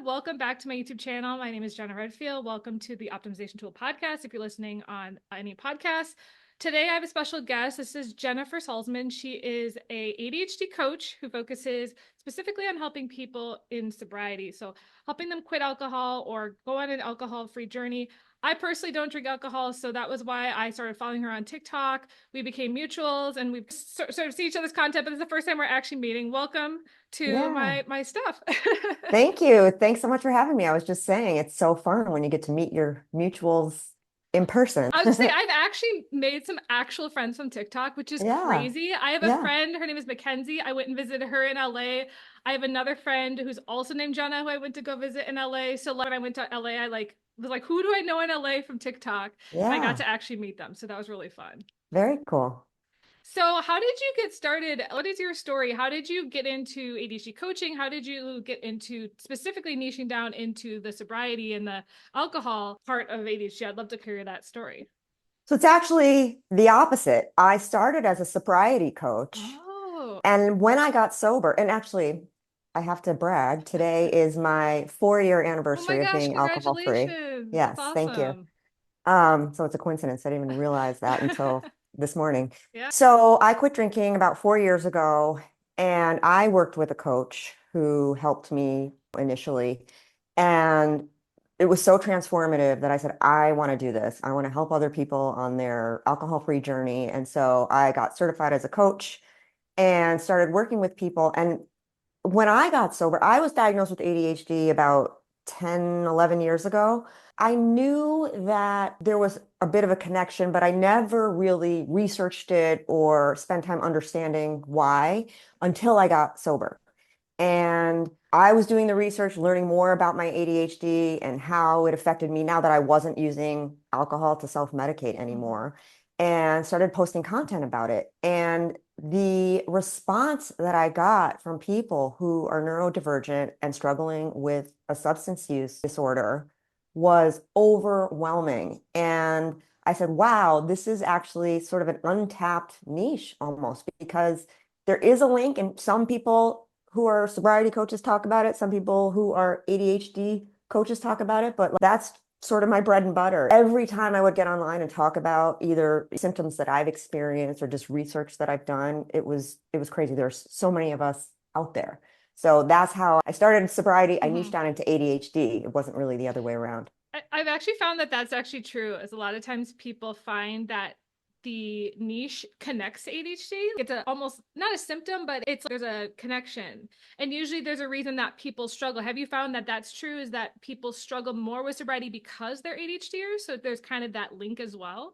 Welcome back to my YouTube channel. My name is Jenna Redfield. Welcome to the Optimization Tool podcast. If you're listening on any podcast, today I have a special guest. This is Jennifer Salzman. She is a ADHD coach who focuses specifically on helping people in sobriety. So helping them quit alcohol or go on an alcohol-free journey. I personally don't drink alcohol, so that was why I started following her on TikTok. We became mutuals and we sort of see each other's content, but this is the first time we're actually meeting. Welcome to Yeah. my stuff. Thank you. Thanks so much for having me. I was just saying, it's so fun when you get to meet your mutuals in person. I was just saying, I've actually made some actual friends from TikTok, which is Yeah. crazy. I have a Yeah. friend, her name is Mackenzie. I went and visited her in LA. I have another friend who's also named Jenna, who I went to go visit in LA. So when I went to LA, I was like, who do I know in LA from TikTok? And I got Yeah. to actually meet them. So that was really fun. Very cool. So, how did you get started? What is your story? How did you get into ADHD coaching? How did you get into specifically niching down into the sobriety and the alcohol part of ADHD? I'd love to hear that story. So it's actually the opposite. I started as a sobriety coach. Oh, And when I got sober, and actually, I have to brag, today is my 4-year oh my anniversary of gosh, being alcohol free. congratulations. That's Yes, thank you. awesome. So it's a coincidence. I didn't even realize that until this morning. Yeah. So I quit drinking about 4 years ago, and I worked with a coach who helped me initially. And it was so transformative that I said, I want to do this. I want to help other people on their alcohol-free journey. And so I got certified as a coach and started working with people. And when I got sober, I was diagnosed with ADHD about 10, 11 years ago. I knew that there was a bit of a connection, but I never really researched it or spent time understanding why until I got sober. And I was doing the research, learning more about my ADHD and how it affected me now that I wasn't using alcohol to self-medicate Mhm. anymore, and started posting content about it. And the response that I got from people who are neurodivergent and struggling with a substance use disorder was overwhelming. And I said, wow, this is actually sort of an untapped niche almost, because there is a link, and some people who are sobriety coaches talk about it. Some people who are ADHD coaches talk about it, but that's sort of my bread and butter. Every time I would get online and talk about either symptoms that I've experienced or just research that I've done, it was crazy. There's so many of us out there. So that's how I started sobriety. I niched Mhm. down into ADHD. It wasn't really the other way around. I've actually found that that's actually true. As a lot of times people find that the niche connects to ADHD. It's a almost not a symptom, but it's there's a connection. And usually there's a reason that people struggle. Have you found that that's true? Is that people struggle more with sobriety because they're ADHDers? So there's kind of that link as well.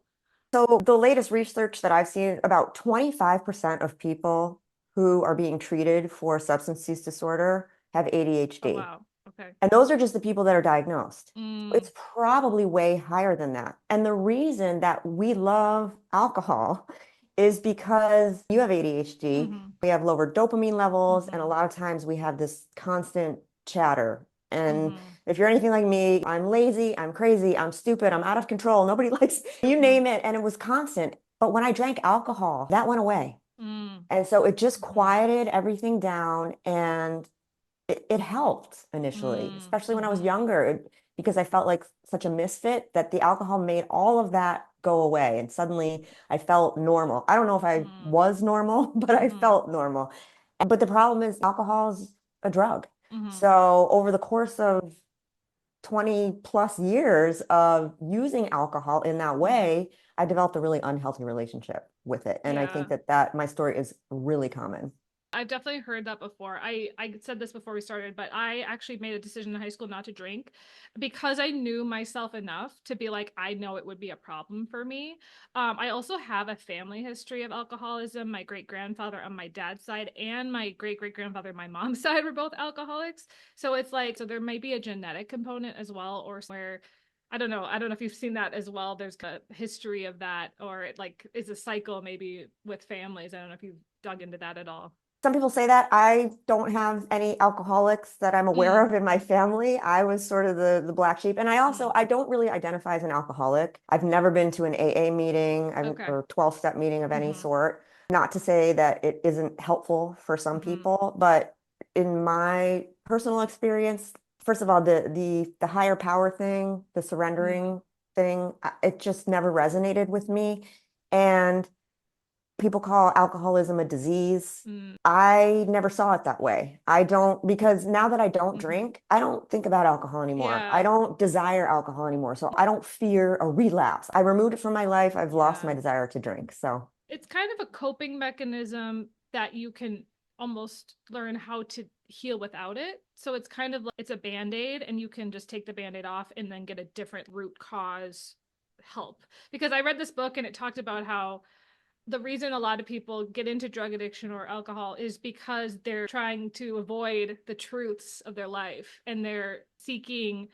So the latest research that I've seen, about 25% of people who are being treated for substance use disorder have Oh ADHD. wow. Okay. And those are just the people that are diagnosed. Mm, It's probably way higher than that. And the reason that we love alcohol is because you have ADHD, mm-hmm, we have lower dopamine levels, and a mm-hmm, lot of times we have this constant chatter. And mm-hmm, if you're anything like me, I'm lazy, I'm crazy, I'm stupid, I'm out of control. Nobody likes, you mm-hmm, name it. And it was constant. But when I drank alcohol, that went away. mm-hmm, And so it just mm-hmm, quieted everything down, and it helped initially, especially when I was mm-hmm, younger, because I felt like such a misfit that the alcohol made all of that go away. And suddenly I felt normal. I don't know if I was normal, but I mm-hmm, felt normal. But the problem is alcohol is a drug. mm-hmm, So over the course of 20 plus years of using alcohol in that mm-hmm. way, I developed a really unhealthy relationship with it. And I think Yeah. that my story is really common. I've definitely heard that before. I said this before we started, but I actually made a decision in high school not to drink because I knew myself enough to be like, I know it would be a problem for me. I also have a family history of alcoholism. My great grandfather on my dad's side and my great great grandfather on my mom's side were both alcoholics. So it's like, so there may be a genetic component as well, or where I don't know. I don't know if you've seen that as well. There's a history of that, or it like is a cycle maybe with families. I don't know if you've dug into that at all. Some people say that. I don't have any alcoholics that I'm aware Mm, of in my family. I was sort of the black sheep. And mm. I don't really identify as an alcoholic. I've never been to an AA meeting Okay. or 12-step meeting of any Mm-hmm. sort. Not to say that it isn't helpful for some Mm-hmm. people, but in my personal experience, first of all, the higher power thing, the Mm, surrendering thing, it just never resonated with me. And people call alcoholism a disease. mm, I never saw it that way. I don't, because now that I don't mhm. drink, I don't think about alcohol anymore. I Yeah. don't desire alcohol anymore. So I don't fear a relapse. I removed it from my life. I've lost my Yeah. desire to drink. So It's kind of a coping mechanism that you can almost learn how to heal without it. So it's kind of like it's a band-aid and you can just take the band-aid off and then get a different root cause help. Because I read this book and it talked about how the reason a lot of people get into drug addiction or alcohol is because they're trying to avoid the truths of their life and they're seeking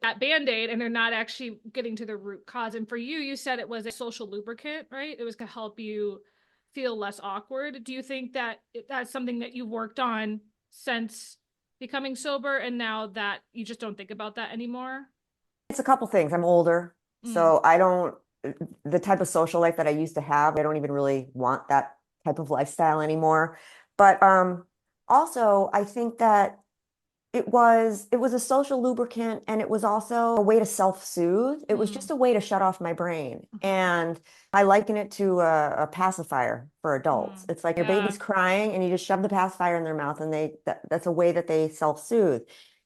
that band-aid and they're not actually getting to the root cause. And for you, you said it was a social lubricant, right? It was to help you feel less awkward. Do you think that that's something that you've worked on since becoming sober and now that you just don't think about that anymore? it's a couple things. I'm older, Mm, so I don't, the type of social life that I used to have, I don't even really want that type of lifestyle anymore. But also, I think that it was a social lubricant and it was also a way to self-soothe. It was mm, just a way to shut off my brain. mhm, And I liken it to a pacifier for adults. mm. It's like your Yeah. baby's crying and you just shove the pacifier in their mouth and that's a way that they self-soothe.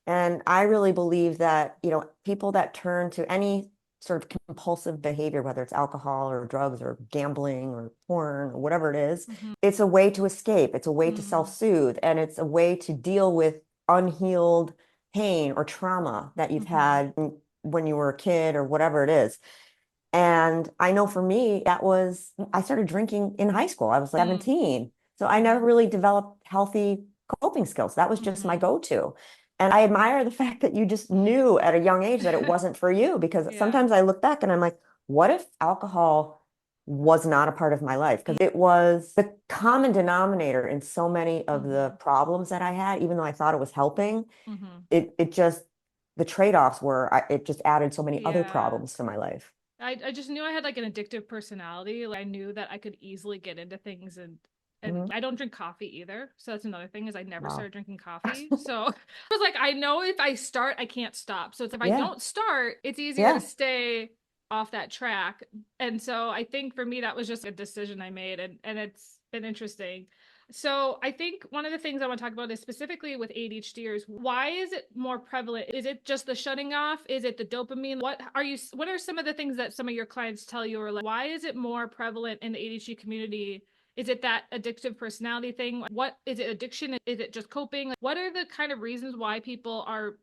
And I really believe that, people that turn to any sort of compulsive behavior, whether it's alcohol or drugs or gambling or porn or whatever it is, Mhm. it's a way to escape. It's a way to Mm, self-soothe and it's a way to deal with unhealed pain or trauma that you've mhm, had when you were a kid or whatever it is. And I know for me, I started drinking in high school. I was like mm, 17. So I never mhm, really developed healthy coping skills. That was just my mhm. go-to. And I admire the fact that you just knew at a young age that it wasn't for you, because Yeah. sometimes I look back and I'm like, what if alcohol was not a part of my life? Because Mm, it was the common denominator in so many of the mhm, problems that I had, even though I thought it was helping. mhm. It just, the trade-offs were, it just added so many other Yeah. problems to my life. I just knew I had like an addictive personality. Like I knew that I could easily get into things and Mhm. I don't drink coffee either. So that's another thing is I never Wow. started drinking coffee. So I was like, I know if I start, I can't stop. So it's if I Yeah. don't start, it's easier to Yeah. stay off that track. And so I think for me that was just a decision I made and it's been interesting. So I think one of the things I want to talk about is specifically with ADHDers, why is it more prevalent? Is it just the shutting off? Is it the dopamine? What are some of the things that some of your clients tell you, or like why is it more prevalent in the ADHD community? Is it that addictive personality thing? What is it, addiction? Is it just coping? Like, what are the kind of reasons why people are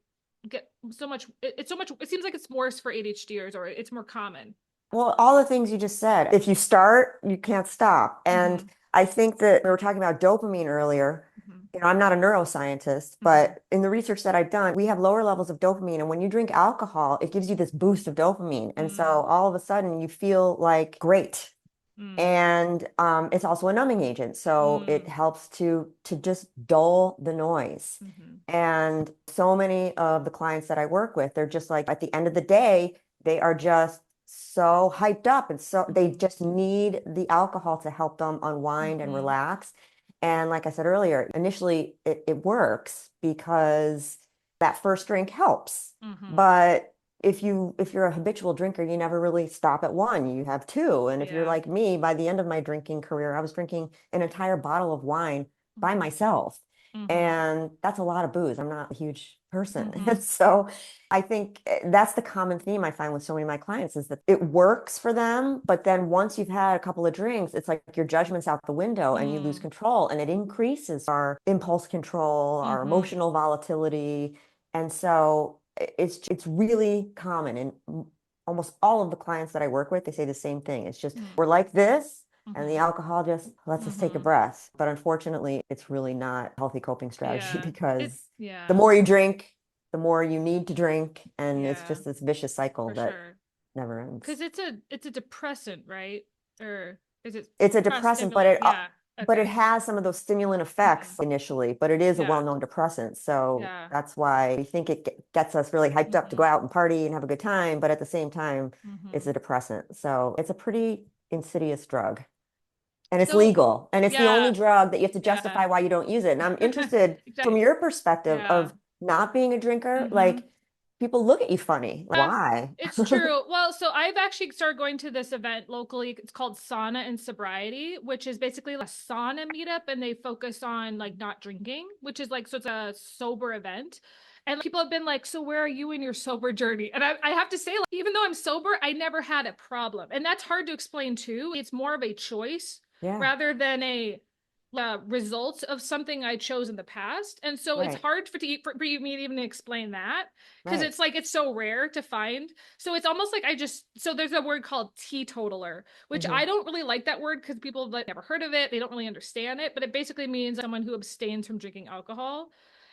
get so much it's so much it seems like it's worse for ADHDers or it's more common. Well, all the things you just said, if you start, you can't stop. And Mhm. I think that we were talking about dopamine earlier. Mhm. I'm not a neuroscientist, Mhm. but in the research that I've done, we have lower levels of dopamine. And when you drink alcohol, it gives you this boost of dopamine. And so Mm. all of a sudden you feel like great. Mm. And it's also a numbing agent, so it Mm. helps to just dull the noise. Mhm. And so many of the clients that I work with, they're just like at the end of the day, they are just so hyped up, and so they Mhm. just need the alcohol to help them unwind and Mhm. relax. And like I said earlier, initially it works because that first drink helps, Mhm. but if you're a habitual drinker, you never really stop at one. You have two. And if you're Yeah. like me, by the end of my drinking career, I was drinking an entire bottle of wine by Mhm. myself. Mhm. And that's a lot of booze. I'm not a huge person. Mhm. So I think that's the common theme I find with so many of my clients is that it works for them. But then once you've had a couple of drinks, it's like your judgment's out the window and you lose Mm. control, and it increases our impulse control, our Mhm. emotional volatility. And so it's really common. And almost all of the clients that I work with, they say the same thing. It's just Mm. we're like this, and the Mhm. alcohol just lets us take a Mhm. breath. But unfortunately, it's really not a healthy coping strategy Yeah. because the Yeah. more you drink, the more you need to drink, and it's Yeah, just this vicious cycle for that sure. never ends. Because it's a depressant, right? Or is it It's a suppress depressant, stimulate? Yeah. but it Okay. has some of those stimulant Mhm. effects initially, but it is a Yeah. well-known depressant. So Yeah. that's why we think it gets us really hyped up to go Mhm. out and party and have a good time, but at the same time, it's Mhm. a depressant. So it's a pretty insidious drug. And it's So, legal. And it's the only yeah. drug that you have to Yeah. justify why you don't use it. And I'm interested from Exactly. your perspective Yeah. of not being a drinker, Mm-hmm. like people look at you funny. Like, Yeah, why? it's true. Well, so I've actually started going to this event locally. It's called Sauna and Sobriety, which is basically a sauna meetup, and they focus on like not drinking, which is like, so it's a sober event. And people have been like, so where are you in your sober journey? And I have to say, like, even though I'm sober, I never had a problem. And that's hard to explain too. It's more of a choice Yeah, rather than a result of something I chose in the past. And so it's right, hard for me to even explain that because right. it's like it's so rare to find. So it's almost like so there's a word called teetotaler, which Hmm. I don't really like that word because people have like never heard of it. They don't really understand it, but it basically means someone who abstains from drinking alcohol.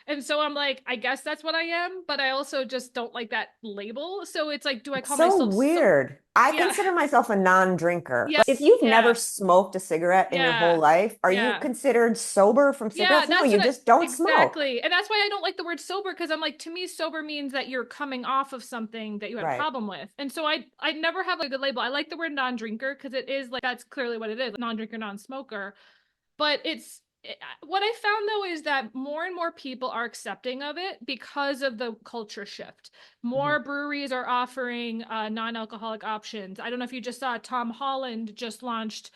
And so I'm like, I guess that's what I am, but I also just don't like that label. So it's like, do I It's call so myself so? weird. I Yeah. consider myself a non-drinker. Like, if Yes. you've never Yeah. smoked a cigarette in your whole Yeah. life, are you Yeah. considered sober from Yeah, cigarettes? No, that's you what I just don't smoke. exactly. And that's why I don't like the word sober because I'm like, to me, sober means that you're coming off of something that you had a Right. problem with. And so I never have a good label. I like the word non-drinker because it is like that's clearly what it is, non-drinker, non-smoker. But what I found though is that more and more people are accepting of it because of the culture shift. Mhm. More breweries are offering non-alcoholic options. I don't know if you just saw Tom Holland just launched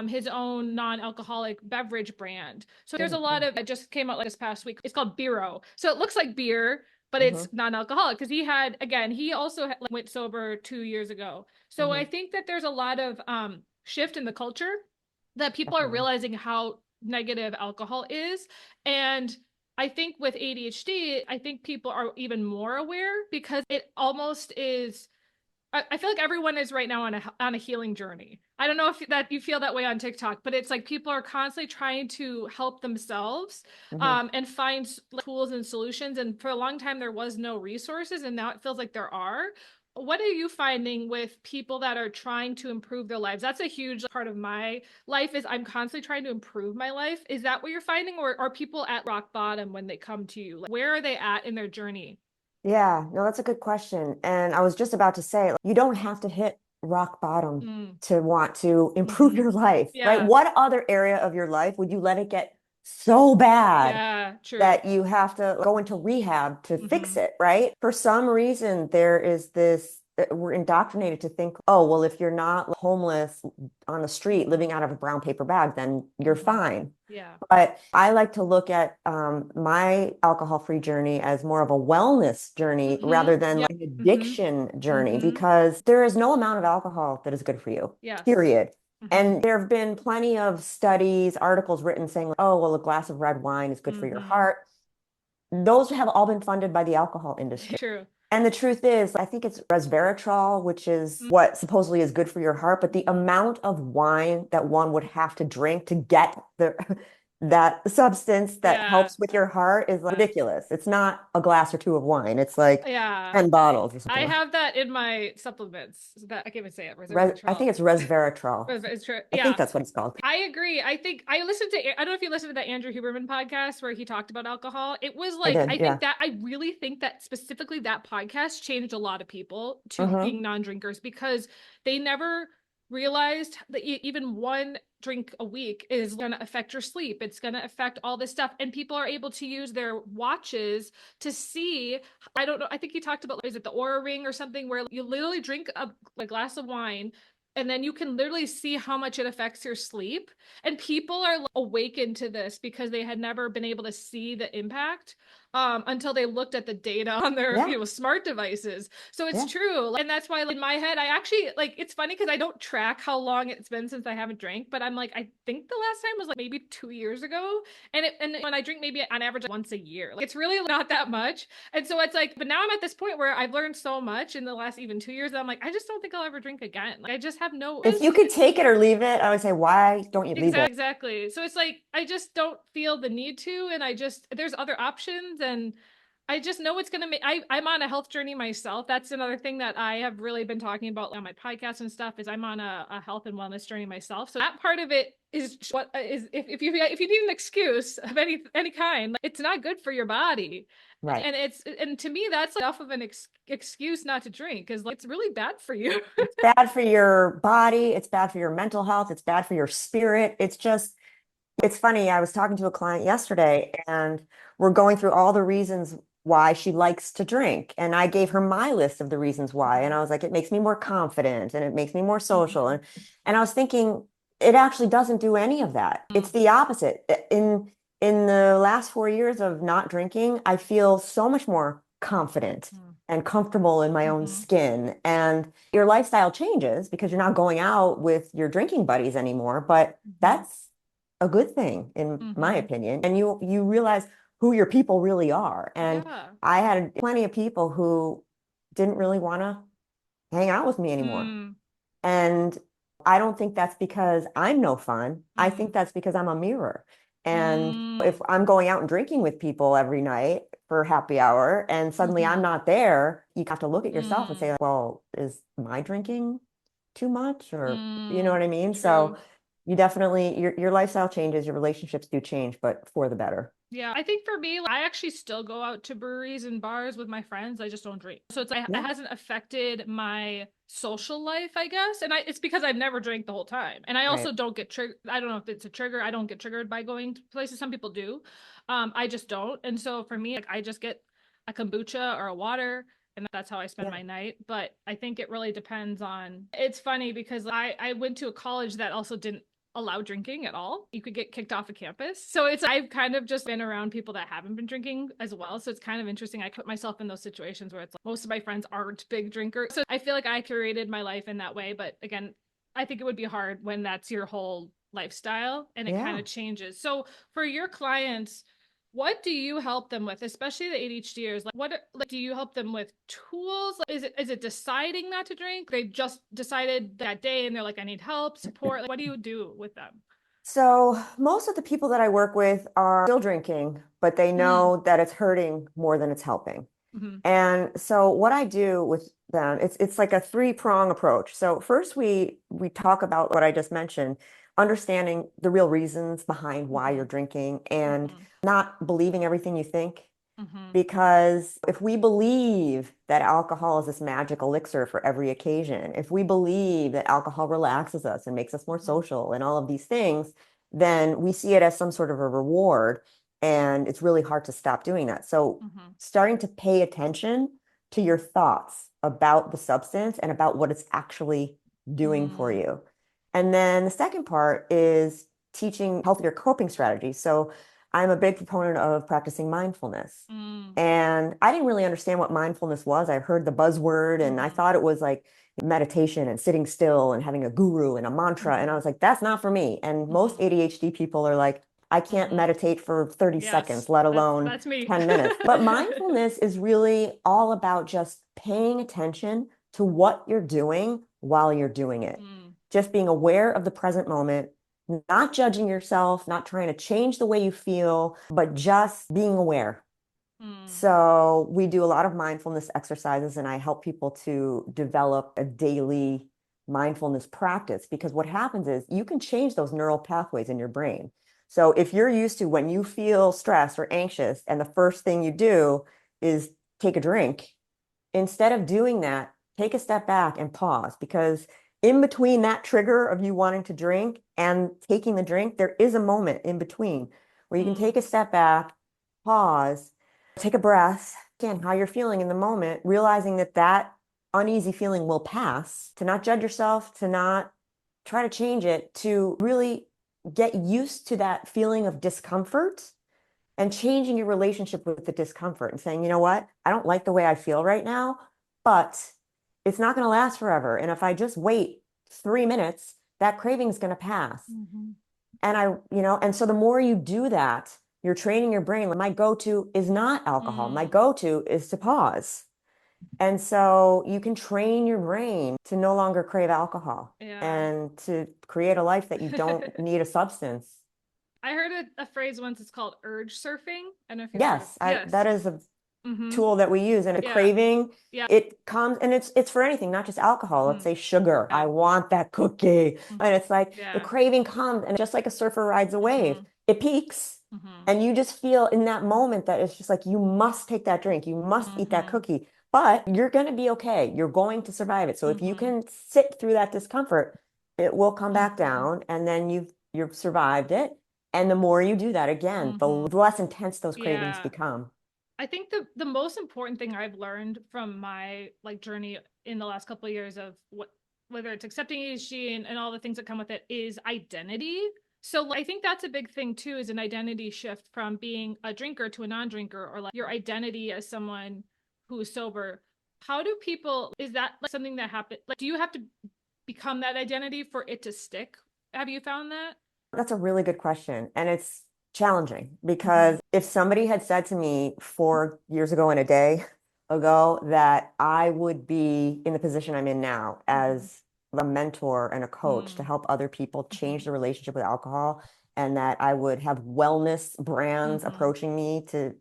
his own non-alcoholic beverage brand. So there's a Good. lot of it just came out like this past week. It's called Biro. So it looks like beer, but Hmm. it's non-alcoholic because he also went sober 2 years ago. So I Hmm. think that there's a lot of shift in the culture that people are Definitely. realizing how negative alcohol is. And I think with ADHD, I think people are even more aware because it almost is. I feel like everyone is right now on a healing journey. I don't know if that you feel that way on TikTok, but it's like people are constantly trying to help themselves Hmm. and find tools and solutions. And for a long time, there was no resources, and now it feels like there are. What are you finding with people that are trying to improve their lives? That's a huge part of my life is I'm constantly trying to improve my life. Is that what you're finding, or are people at rock bottom when they come to you? Like, where are they at in their journey? Yeah, no, that's a good question. And I was just about to say, like, you don't have to hit rock bottom Mm. to want to improve Mm-hmm. your life, right? Yeah. What other area of your life would you let it get so bad Yeah, true. that you have to go into rehab to fix Hmm. it, right? For some reason, there is this, we're indoctrinated to think, oh, well, if you're not homeless on the street living out of a brown paper bag, then you're Hmm. fine. Yeah. But I like to look at my alcohol-free journey as more of a wellness journey Hmm. rather than Yeah. like an Hmm. addiction journey Hmm. because there is no amount of alcohol that is good for you, Yes. period. Hmm. And there have been plenty of studies, articles written saying, oh, well, a glass of red wine is good for your Hmm. heart. Those have all been funded by the alcohol industry. True. And the truth is, I think it's resveratrol, which is what supposedly is good for your heart, but the amount of wine that one would have to drink to get the that substance that Yeah. helps with your heart is like ridiculous. It's not a glass or two of wine. It's like Yeah. 10 bottles or I something. have that in my supplements. That I can't even say it. I Resveratrol. think it's resveratrol. It's true. I think Yeah. that's what it's called. I agree. I think I listened to, I don't know if you listened to that Andrew Huberman podcast where he talked about alcohol. It was I like, did, yeah. I really think that specifically that podcast changed a lot of people to Hmm. being non drinkers because they never realized that even one drink a week is going to affect your sleep. It's going to affect all this stuff. And people are able to use their watches to see. I don't know. I think he talked about, is it the Aura Ring or something where you literally drink a glass of wine and then you can literally see how much it affects your sleep. And people are awakened to this because they had never been able to see the impact until they looked at the data on their Yeah, smart devices. So it's yeah. true. And that's why in my head I actually like, it's funny because I don't track how long it's been since I haven't drank, but I'm like, I think the last time was like maybe 2 years ago. And when I drink maybe on average once a year, like it's really not that much. And so it's like, but now I'm at this point where I've learned so much in the last even 2 years that I'm like, I just don't think I'll ever drink again. Like I just have no If you could take it or leave it, I would say, why don't you leave it? exactly. So it's like I just don't feel the need to, and I just there's other options, and I just know it's gonna make. I'm on a health journey myself. That's another thing that I have really been talking about on my podcast and stuff. Is I'm on a health and wellness journey myself. So that part of it is what is if you need an excuse of any kind, it's not good for your body. Right. And to me that's enough of an excuse not to drink because like it's really bad for you. It's bad for your body. It's bad for your mental health. It's bad for your spirit. It's just, it's funny. I was talking to a client yesterday and we're going through all the reasons why she likes to drink. And I gave her my list of the reasons why. And Mhm. I was like, it makes me more confident and it makes me more social. Mhm. And I was thinking, it actually doesn't do any of that. It's the opposite. In the last 4 years of not drinking, I feel so much more confident Mhm. and comfortable in my own Mhm. skin. And your lifestyle changes because you're not going out with your drinking buddies anymore. But Mhm. that's a good thing, in my Mhm. opinion. And you realize who your people really are. And Yeah. I had plenty of people who didn't really want to hang out with me anymore. Mm. And I don't think that's because I'm no fun. I think Mm. that's because I'm a mirror. And if Mm. I'm going out and drinking with people every night for happy hour and suddenly I'm Mhm. not there, you have to look at yourself and Mm. say, well, is my drinking too much? Or you know Mm. what I mean? So True. you definitely, your lifestyle changes, your relationships do change, but for the better. Yeah, I think for me, like, I actually still go out to breweries and bars with my friends. I just don't drink. So it's like it Yeah, hasn't affected my social life, I guess. And it's because I've never drank the whole time. And I right. also don't get triggered. I don't know if it's a trigger. I don't get triggered by going to places. Some people do. I just don't. And so for me, like I just get a kombucha or a water and that's how I spend Yeah. my night. But I think it really depends on. It's funny because I went to a college that also didn't allow drinking at all. You could get kicked off of campus. So it's I've kind of just been around people that haven't been drinking as well. So it's kind of interesting. I put myself in those situations where it's like most of my friends aren't big drinkers. So I feel like I curated my life in that way. But again, I think it would be hard when that's your whole lifestyle and it kind Yeah. of changes. So for your clients, what do you help them with, especially the ADHDers? Like, what like do you help them with tools? Is it deciding not to drink? They just decided that day, and they're like, I need help, support. Like, what do you do with them? So most of the people that I work with are still drinking, but they Mm. know that it's hurting more than it's helping. Mm-hmm. And so what I do with them, it's like a three-prong approach. So first we talk about what I just mentioned, understanding the real reasons behind why Mm-hmm. you're drinking and Mm-hmm. not believing everything you think. Mm-hmm. Because if we believe that alcohol is this magic elixir for every occasion, if we believe that alcohol relaxes us and makes us more Mm-hmm. social and all of these things, then we see it as some sort of a reward. And it's really hard to stop doing that. So Mm-hmm. starting to pay attention to your thoughts about the substance and about what it's actually doing for Mm. you. And then the second part is teaching healthier coping strategies. So I'm a big proponent of practicing mindfulness. Mm. And I didn't really understand what mindfulness was. I heard the buzzword and I Mm-hmm. thought it was like meditation and sitting still and having a guru and a mantra. And I Mm-hmm. was like, that's not for me. And most Mm-hmm. ADHD people are like, I can't Mm-hmm. meditate for 30 Yes, seconds, let that's alone that's me. 10 minutes. But mindfulness is really all about just paying attention to what you're doing while you're doing it. Mm. Just being aware of the present moment, not judging yourself, not trying to change the way you feel, but just being aware. Mm. So we do a lot of mindfulness exercises, and I help people to develop a daily mindfulness practice because what happens is you can change those neural pathways in your brain. So if you're used to when you feel stressed or anxious, and the first thing you do is take a drink, instead of doing that, take a step back and pause because in between that trigger of you wanting to drink and taking the drink, there is a moment in between where you can Mm. take a step back, pause, take a breath, again, how you're feeling in the moment, realizing that that uneasy feeling will pass, to not judge yourself, to not try to change it, to really get used to that feeling of discomfort and changing your relationship with the discomfort and saying, you know what, I don't like the way I feel right now, but it's not going to last forever. And if I just wait 3 minutes, that craving is going to pass. Mm-hmm. And and so the more you do that, you're training your brain. My go-to is not alcohol. My Mm. go-to is to pause. And so you can train your brain to no longer crave alcohol Yeah. and to create a life that you don't need a substance. I heard a phrase once. It's called urge surfing. I don't know if you've heard of. Yes, Yes. that is a Mm-hmm. tool that we use. And the Yeah. craving, Yeah. it comes and it's for anything, not just alcohol. Let's Mm. say sugar. Yeah. I want that cookie. Mm. And it's like the Yeah. craving comes and just like a surfer rides a wave, Mm-hmm. it peaks. Mm-hmm. And you just feel in that moment that it's just like you must take that drink, you must eat that Mm-hmm. cookie, but you're going to be okay. You're going to survive it. So if you Mm-hmm. can sit through that discomfort, it will come back Mm-hmm. down and then you've survived it. And the more you do that, again, the Mm-hmm. less intense those cravings Yeah. become. I think the most important thing I've learned from my like journey in the last couple of years of what whether it's accepting ADHD and all the things that come with it is identity. So like, I think that's a big thing too, is an identity shift from being a drinker to a non-drinker, or like your identity as someone who is sober. How do people, is that like something that happened? Like, do you have to become that identity for it to stick? Have you found that? That's a really good question. And it's challenging Mm-hmm. because if somebody had said to me 4 years ago and a day ago that I would be in the position I'm in now Mm-hmm. as a mentor and a coach to help other people Mm-hmm. change their relationship with alcohol, and that I would have wellness brands Mm-hmm. approaching me to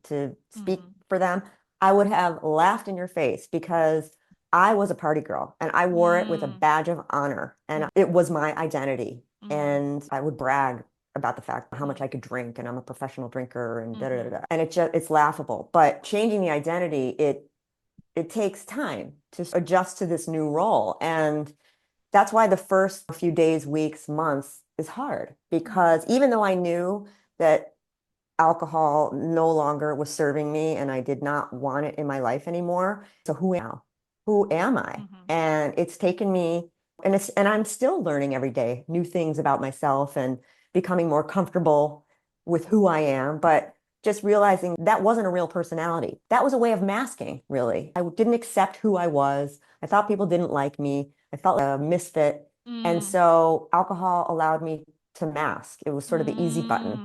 speak Mm-hmm. for them, I would have laughed in your face because I was a party girl and I wore it with a Mm-hmm. badge of honor and it was my identity. Mm-hmm. And I would brag about the fact how much I could drink and I'm a professional drinker and da da da Mm-hmm. da. And it's laughable. But changing the identity, it takes time to adjust to this new role. And that's why the first few days, weeks, months is hard Mm-hmm. because even though I knew that alcohol no longer was serving me and I did not want it in my life anymore. So who am I? Who am I? Mm-hmm. And it's taken me and I'm still learning every day new things about myself and becoming more comfortable with who I am, but just realizing that wasn't a real personality. That was a way of masking, really. I didn't accept who I was. I thought people didn't like me. I felt like a misfit. And Mm. so alcohol allowed me to mask. It was sort of the easy button.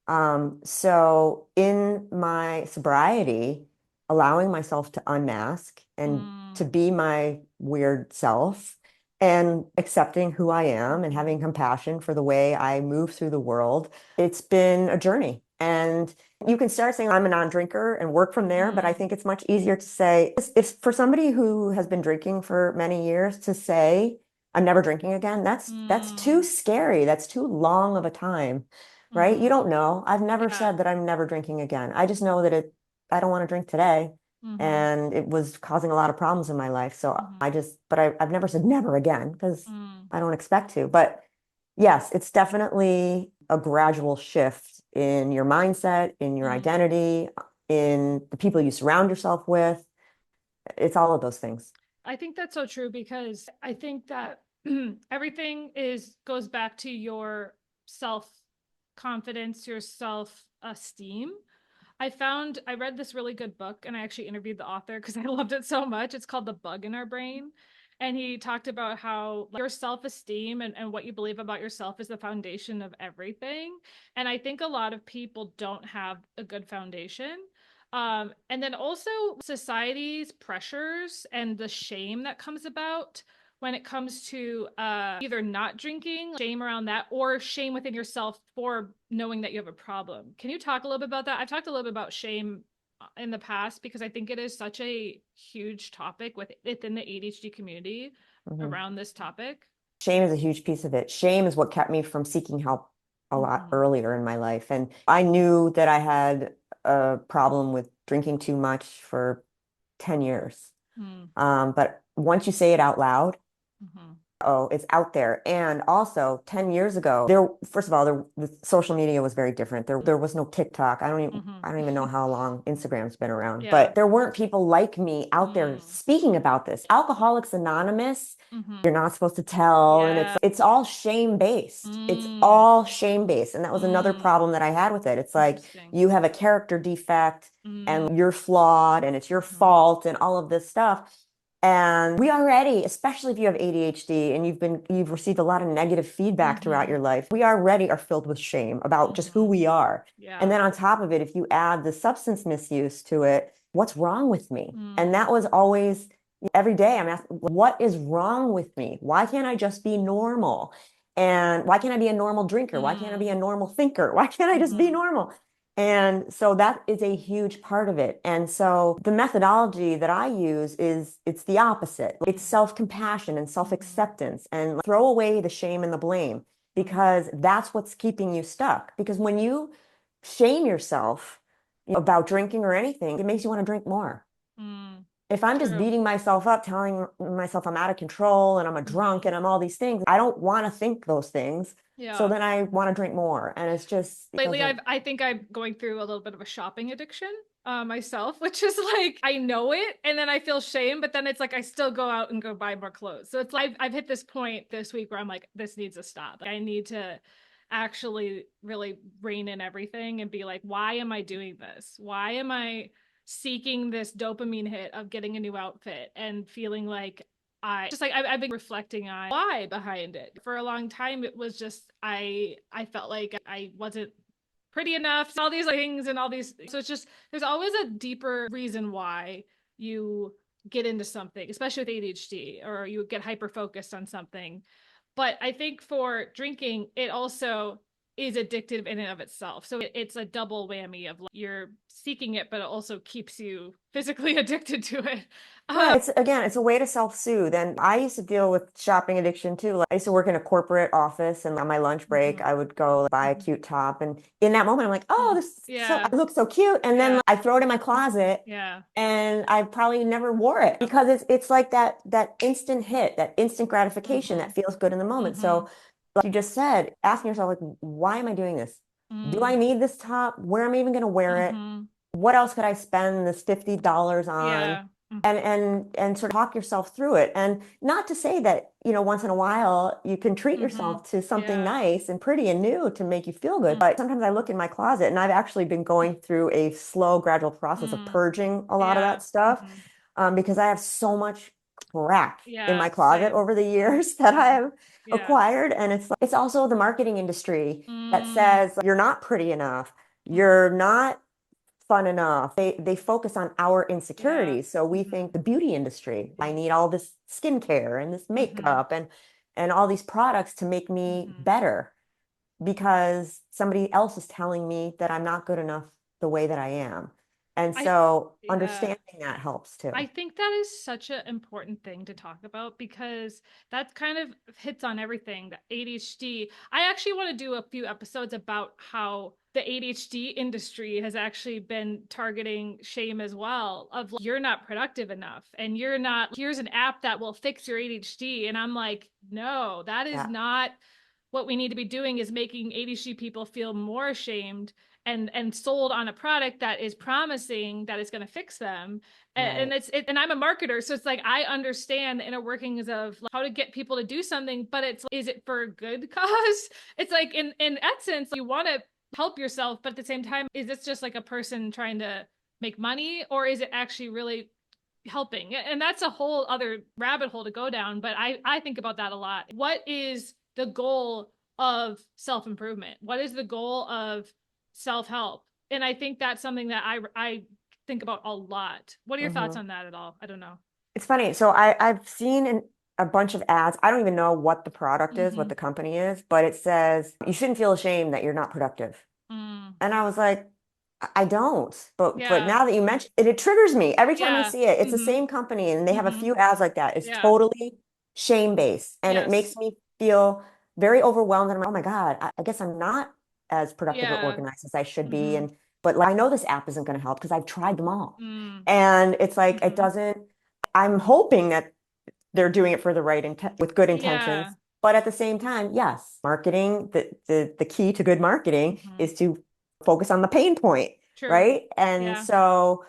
Mm. So in my sobriety, allowing myself to unmask and to Mm. be my weird self and accepting who I am and Mhm. having compassion for the way I move through the world, it's been a journey. And you can start saying I'm a non-drinker and work from there, but I Mm. think it's much easier to say, if for somebody who has been drinking for many years to say, I'm never drinking again, that's too Mm. scary. That's too long of a time, right? You Mhm. don't know. I've never Yeah. said that I'm never drinking again. I just know that I don't want to drink today. Mhm. And it was causing a lot of problems in my life. So Mhm. I've never said never again because Mm. I don't expect to. But yes, it's definitely a gradual shift in your mindset, in your Mm. identity, in the people you surround yourself with. It's all of those things. I think that's so true because I think that everything is goes back to your self confidence, your self esteem. I read this really good book and I actually interviewed the author because I loved it so much. It's called The Bug in Our Brain. And he talked about how like, your self esteem and what you believe about yourself is the foundation of everything. And I think a lot of people don't have a good foundation. And then also society's pressures and the shame that comes about when it comes to either not drinking, shame around that, or shame within yourself for knowing that you have a problem. Can you talk a little bit about that? I've talked a little bit about shame in the past because I think it is such a huge topic within the ADHD community Mhm. around this topic. Shame is a huge piece of it. Shame is what kept me from seeking help a lot Mm-hmm. earlier in my life. And I knew that I had a problem with drinking too much for 10 years. Mm-hmm. But once you say it out loud, Mm-hmm. oh, it's out there. And also 10 years ago, first of all, the social media was very different. There was no TikTok. I don't even know how long Instagram's been around, Yeah. but there weren't people like me out there Mm. speaking about this. Alcoholics Anonymous, Mm-hmm. you're not supposed to tell, and Yeah. it's all shame based. It's Mm. all shame based. And that was another Mm. problem that I had with it. It's like Interesting. you have a character defect Mm. and you're flawed and it's your Mm-hmm. fault and all of this stuff. And we already, especially if you have ADHD and you've received a lot of negative feedback throughout Mm-hmm. your life, we already are filled with shame about just who Mm-hmm. we are. And Yeah. then on top of it, if you add the substance misuse to it, what's wrong with me? And Mm. that was always every day I'm asking, what is wrong with me? Why can't I just be normal? And why can't I be a normal drinker? Why can't I be Mm. a normal thinker? Why can't I just be Mm-hmm. normal? And so that is a huge part of it. And so the methodology that I use is it's the opposite. It's self-compassion and Mm-hmm. self-acceptance and like, throw away the shame and the blame Mm-hmm. because that's what's keeping you stuck. Because when you shame yourself about drinking or anything, it makes you want to drink more. Mm. If I'm just True. beating myself up, telling myself I'm out of control and I'm a drunk Mm-hmm. and I'm all these things, I don't want to think those things. So Yeah. then I want to drink more. And it Lately, doesn't. I think I'm going through a little bit of a shopping addiction. myself, which is like I know it and then I feel shame, but then it's like I still go out and go buy more clothes. So it's like I've hit this point this week where I'm like, this needs to stop. Like, I need to actually really rein in everything and be like, why am I doing this? Why am I seeking this dopamine hit of getting a new outfit and feeling like I've been reflecting on why behind it. For a long time, it was just I felt like I wasn't pretty enough, all these things and all these. So it's just there's always a deeper reason why you get into something, especially with ADHD, or you get hyper focused on something. But I think for drinking, it also is addictive in and of itself. So it's a double whammy of like, you're seeking it, but it also keeps you physically addicted to it. Yeah, it's again, it's a way to self-soothe. And I used to deal with shopping addiction too. Like, I used to work in a corporate office, and on my lunch break, Mhm. I would go buy a Mhm. cute top. And in that moment, I'm like, oh, this so Yeah. I look so cute. And then Yeah. I throw it in my closet, Yeah. and I probably never wore it because it's like that instant hit, that instant gratification Mm-hmm. that feels good in the moment. Mm-hmm. So, like you just said, asking yourself, like, why am I doing this? Do Mm. I need this top? Where am I even going to wear it? Mm-hmm. What else could I spend this $50 on? Yeah. Mm-hmm. And sort of talk yourself through it. And not to say that, once in a while you can treat Mm-hmm. yourself to something Yeah. nice and pretty and new to make you feel good. But sometimes I look in my closet, and I've actually been going through a slow, gradual process of Mm-hmm. purging a lot of Yeah. that stuff, Mm-hmm. because I have so much crap in Yeah. my closet Same. over the Mm-hmm. years that I Mm-hmm. have Yeah. acquired. And it's also the marketing industry that Mm. says you're not pretty enough, Mm-hmm. you're not fun enough. They focus on our Yeah. insecurities. So we Mm-hmm. think the beauty industry, I need all this skincare and this Mm-hmm. makeup and all these products to make me Mm-hmm. better because somebody else is telling me that I'm not good enough the way that I am. And I so yeah. understanding that helps I too. think that is such an important thing to talk about because that kind of hits on everything. The ADHD. I actually want to do a few episodes about how the ADHD industry has actually been targeting shame as well of like, you're not productive enough and you're not here's an app that will fix your ADHD and I'm like, no, that is Yeah, not what we need to be doing is making ADHD people feel more ashamed and sold on a product that is promising that it's going to fix them and right. and I'm a marketer so it's like I understand the inner workings of like, how to get people to do something but it's is it for a good cause it's like in essence you want to help yourself but at the same time is this just like a person trying to make money or is it actually really helping and that's a whole other rabbit hole to go down but I think about that a lot. What is the goal of self-improvement? What is the goal of self-help? And I think that's something that I think about a lot. What are your thoughts Hmm. on that at all? I don't know. It's funny. So I've seen a bunch of ads. I don't even know what the product is, what Mm-hmm. the company is, but it says you shouldn't feel ashamed that you're not productive. Mm. And I was like, I don't. But Yeah. now that you mention it, it triggers me every time I Yeah. see it. It's the Mm-hmm. same company, and they have a Mm-hmm. few ads like that. It's Yeah. totally shame-based, and it Yes. makes me feel very overwhelmed. And I'm like, oh my God, I guess I'm not as productive or Yeah. organized as I should be. Mm-hmm. And but like, I know this app isn't going to help because I've tried them all, Mm. and it's like it Mm-hmm. doesn't. I'm hoping that they're doing it for the right intent with good Yeah. intentions. But at the same time, yes, marketing, the key to good marketing Mm-hmm. is to focus on the pain point, True. right? And Yeah. so,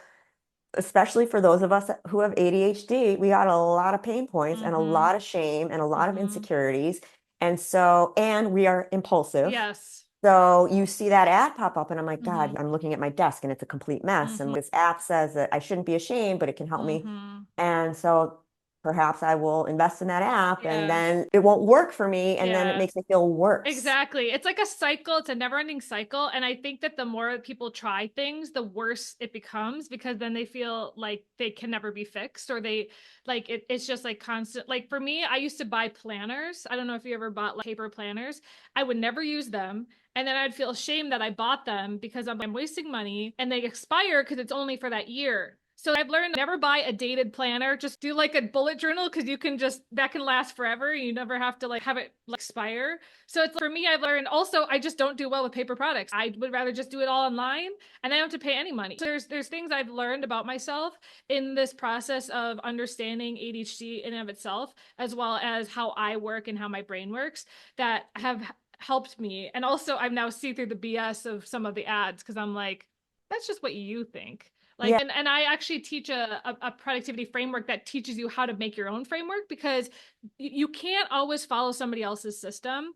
especially for those of us who have ADHD, we got a lot of pain points and a Mm-hmm. lot of shame and a lot of Mm-hmm. insecurities. And so, and we are impulsive. Yes. So you see that ad pop up, and I'm like, Mm-hmm. God, I'm looking at my desk and it's a complete mess. Mm-hmm. And this app says that I shouldn't be ashamed, but it can help me. Mm-hmm. And so perhaps I will invest in that app, and Yeah. then it won't work for me. And then it Yeah. makes me feel worse. Exactly. It's like a cycle. It's a never-ending cycle. And I think that the more people try things, the worse it becomes because then they feel like they can never be fixed or they like it's just like constant. Like for me, I used to buy planners. I don't know if you ever bought like paper planners. I would never use them. And then I'd feel ashamed that I bought them because I'm wasting money and they expire because it's only for that year. So I've learned never buy a dated planner. Just do like a bullet journal because you can just that can last forever. You never have to like have it like, expire. So it's for me, I've learned also I just don't do well with paper products. I would rather just do it all online and I don't have to pay any money. So there's things I've learned about myself in this process of understanding ADHD in and of itself, as well as how I work and how my brain works that have helped me. And also I've now see through the BS of some of the ads because I'm like, that's just what you think. Like, and I actually teach a productivity framework that teaches you how to make your own framework, because you can't always follow somebody else's system.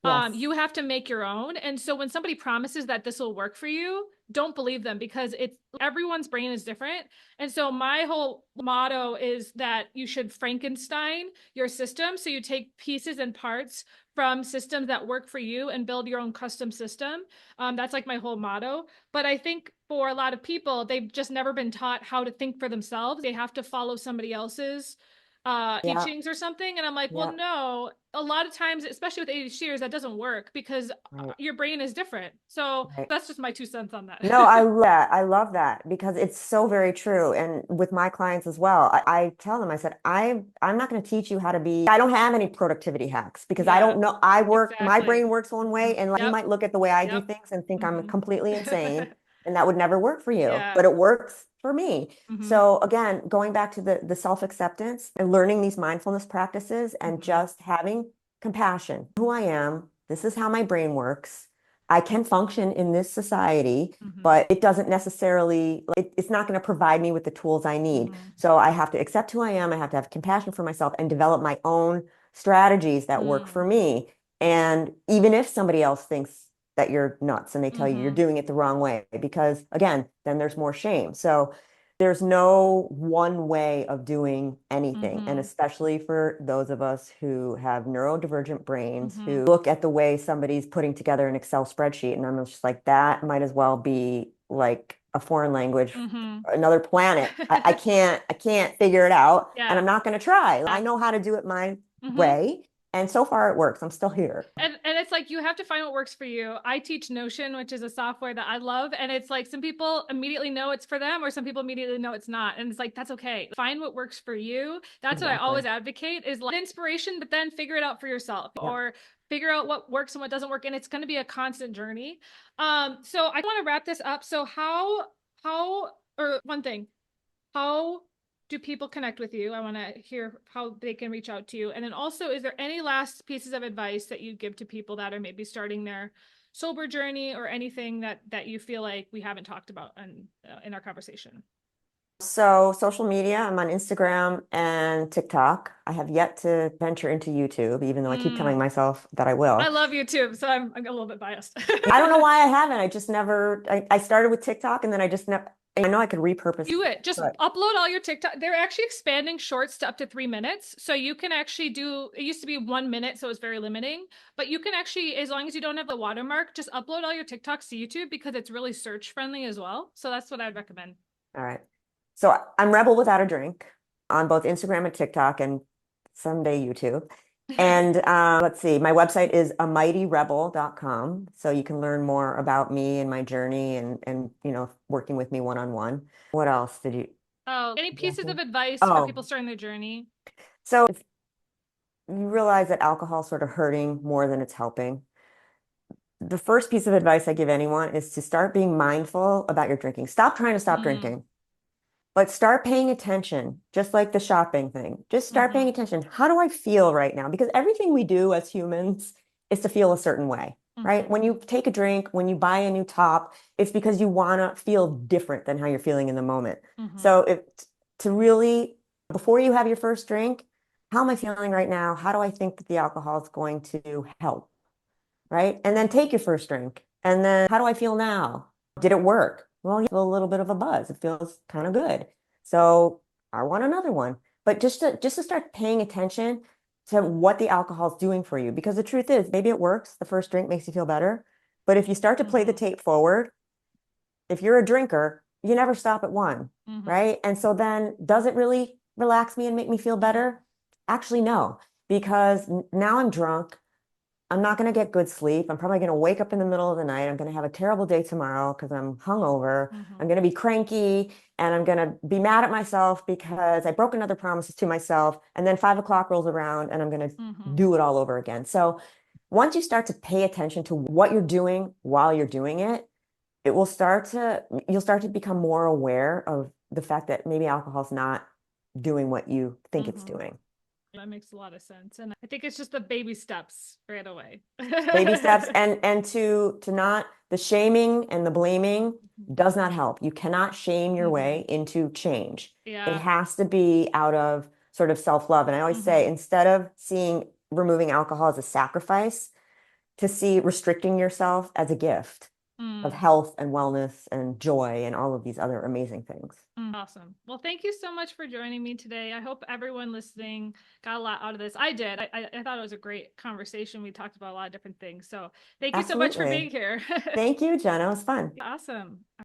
Yes. You have to make your own. And so when somebody promises that this will work for you, don't believe them, because it's everyone's brain is different. And so my whole motto is that you should Frankenstein your system. So you take pieces and parts from systems that work for you and build your own custom system. That's like my whole motto. But I think for a lot of people, they've just never been taught how to think for themselves. They have to follow somebody else's Yeah. teachings or something. And I'm like, well, Yeah. no, a lot of times, especially with ADHDers, that doesn't work, because Right. your brain is different. So Right. that's just my 2 cents on that. No, I love that. I love that because it's so very true. And with my clients as well, I tell them, I said, I'm not going to teach you how to be, I don't have any productivity hacks because I Yeah, don't know. My exactly. brain works one Mm-hmm. way, and like, you Yep. might look at the way I do Yep. things and think I'm Mm-hmm. completely insane, and that would never work for you, Yeah. but it works for me. Mm-hmm. So again, going back to the self-acceptance and learning these mindfulness practices and Mm-hmm. just having compassion, who I am, this is how my brain works. I can function in this society, Mm-hmm. but it doesn't necessarily, it's not going to provide me with the tools I need. Mm-hmm. So I have to accept who I am. I have to have compassion for myself and develop my own strategies that work for me. And even if somebody else thinks that you're nuts and they tell you you're Mm-hmm. doing it the wrong way, because again, then there's more shame. So there's no one way of doing anything. And Mm-hmm. especially for those of us who have neurodivergent brains, Mm-hmm. who look at the way somebody's putting together an Excel spreadsheet, and I'm just like, that might as well be like a foreign language, Mm-hmm. another planet. I can't figure it out, and Yeah. I'm not going to try. I know how to do it my Mm-hmm. way. And so far it works. I'm still here. And it's like you have to find what works for you. I teach Notion, which is a software that I love, and it's like some people immediately know it's for them, or some people immediately know it's not, and it's like that's okay. Find what works for you. That's what I always Exactly. advocate, is like inspiration, but then figure it out for yourself, Yep. or figure out what works and what doesn't work, and it's going to be a constant journey. So I want to wrap this up. So how or one thing, how do people connect with you? I want to hear how they can reach out to you. And then also, is there any last pieces of advice that you give to people that are maybe starting their sober journey, or anything that you feel like we haven't talked about in our conversation? So social media, I'm on Instagram and TikTok. I have yet to venture into YouTube, even though I keep telling Mm, myself that I I will. love YouTube, so I'm a little bit biased. I don't know why I haven't. I just never, I started with TikTok and then I just never, I know I could repurpose, Do it. Just but upload all your TikTok. They're actually expanding shorts to up to 3 minutes. So you can actually do, it used to be 1 minute, so it's very limiting. But you can actually, as long as you don't have the watermark, just upload all your TikToks to YouTube, because it's really search friendly as well. So that's what I'd recommend. all right. So I'm Rebel Without a Drink on both Instagram and TikTok and someday YouTube. And let's see, my website is amightyrebel.com. So you can learn more about me and my journey and working with me one-on-one. What else did you Oh, any you ask pieces me? of advice for Oh, people starting their journey? so if you realize that alcohol is sort of hurting more than it's helping, the first piece of advice I give anyone is to start being mindful about your drinking. Stop trying to stop Mm, drinking. But start paying attention, just like the shopping thing. Just start mm-hmm, paying attention. How do I feel right now? Because everything we do as humans is to feel a certain way, right? mm-hmm, When you take a drink, when you buy a new top, it's because you want to feel different than how you're feeling in the moment. mm-hmm, So if to really, before you have your first drink, how am I feeling right now? How do I think that the alcohol is going to help? Right? And then mm-hmm, take your first drink. And then how do I feel now? Did it work? Well, you feel a little bit of a buzz. It feels kind of good. So I want another one. But just to start paying attention to what the alcohol is doing for you. Because the truth is, maybe it works. The first drink makes you feel better. But if you start to play the mm-hmm, tape forward, if you're a drinker, you never stop at one, mm-hmm, right? And so then does it really relax me and make me feel mm-hmm, better? Actually, no, because now I'm drunk. I'm not going to get good sleep. I'm probably going to wake up in the middle of the night. I'm going to have a terrible day tomorrow because I'm hungover. I'm mm-hmm, going to be cranky and I'm going to be mad at myself because I broke another promise to myself. And then 5 o'clock rolls around and I'm going to mm-hmm, do it all over again. So once you start to pay attention to what you're doing while you're doing it, you'll start to become more aware of the fact that maybe alcohol's not doing what you think it's mm-hmm. doing. That makes a lot of sense. And I think it's just the baby steps right away. Baby steps, and to not, the shaming and the blaming does not help. You cannot shame your Mm-hmm. way into change. It Yeah. has to be out of sort of self-love. And I always say, Mm-hmm. instead of seeing removing alcohol as a sacrifice, to see restricting yourself as a gift of Mm. health and wellness and joy and all of these other amazing things. Awesome. Well, thank you so much for joining me today. I hope everyone listening got a lot out of this. I did. I thought it was a great conversation. We talked about a lot of different things. So thank you so much for being Absolutely. here. Thank you, Jenna. It was fun. Awesome.